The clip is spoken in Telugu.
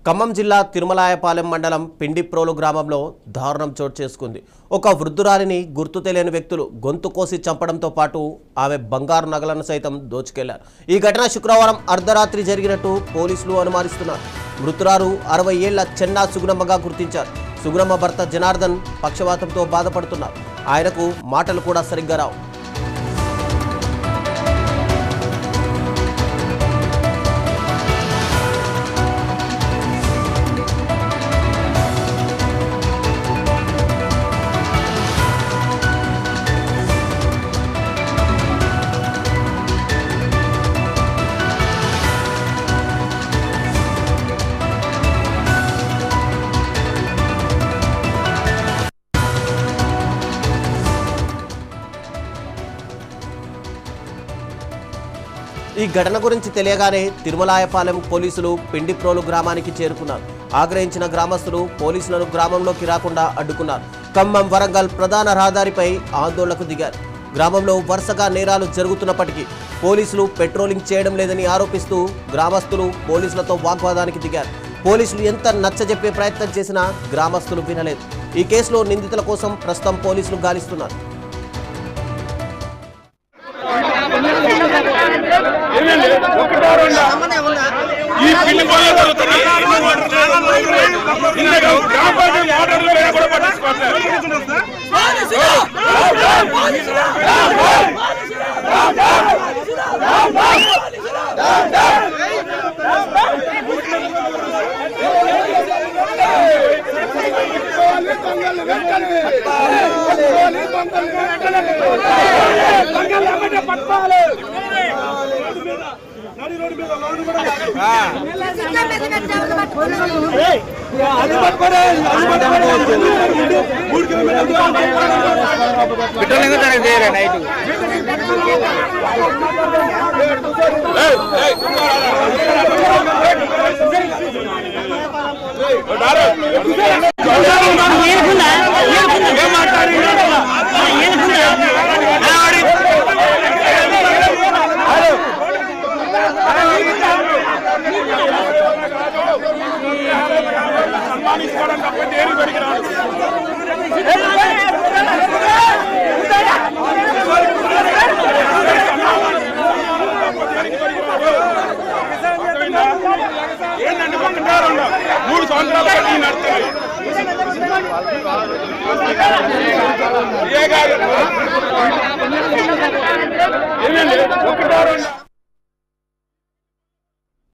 ఖమ్మం జిల్లా తిరుమలాయపాలెం మండలం పిండిప్రోలు గ్రామంలో దారుణం చోటు చేసుకుంది. ఒక వృద్ధురాలిని గుర్తు తెలియని వ్యక్తులు గొంతు కోసి చంపడంతో పాటు ఆమె బంగారు నగలను సైతం దోచుకెళ్లారు. ఈ ఘటన శుక్రవారం అర్ధరాత్రి జరిగినట్టు పోలీసులు అనుమానిస్తున్నారు. మృతురాలు 60 ఏళ్ల చెన్నా సుగుణమ్మగా గుర్తించారు. సుగుణమ్మ భర్త జనార్దన్ పక్షవాతంతో బాధపడుతున్నారు. ఆయనకు మాటలు కూడా సరిగ్గా రావు. ఈ ఘటన గురించి తెలియగానే తిరుమలాయపాలెం పోలీసులు పిండిప్రోలు గ్రామానికి చేరుకున్నారు. ఆగ్రహించిన గ్రామస్తులు పోలీసులను గ్రామంలోకి రాకుండా అడ్డుకున్నారు. ఖమ్మం వరంగల్ ప్రధాన రహదారిపై ఆందోళనకు దిగారు. గ్రామంలో వరుసగా నేరాలు జరుగుతున్నప్పటికీ పోలీసులు పెట్రోలింగ్ చేయడం లేదని ఆరోపిస్తూ గ్రామస్తులు పోలీసులతో వాగ్వాదానికి దిగారు. పోలీసులు ఎంత నచ్చజెప్పే ప్రయత్నం చేసినా గ్రామస్తులు వినలేదు. ఈ కేసులో నిందితుల కోసం ప్రస్తుతం పోలీసులు గాలిస్తున్నారు. ఈ పిల్లి పనులు జరుగుతున్నాయి. కూడా పట్టించుకోవట్లేదు. సన్మానించుకోవడం తప్ప దేని పనికి రాదు. ఏంటంటే 3 సంవత్సరాలు నడుస్తుంది. ఏంటండి 1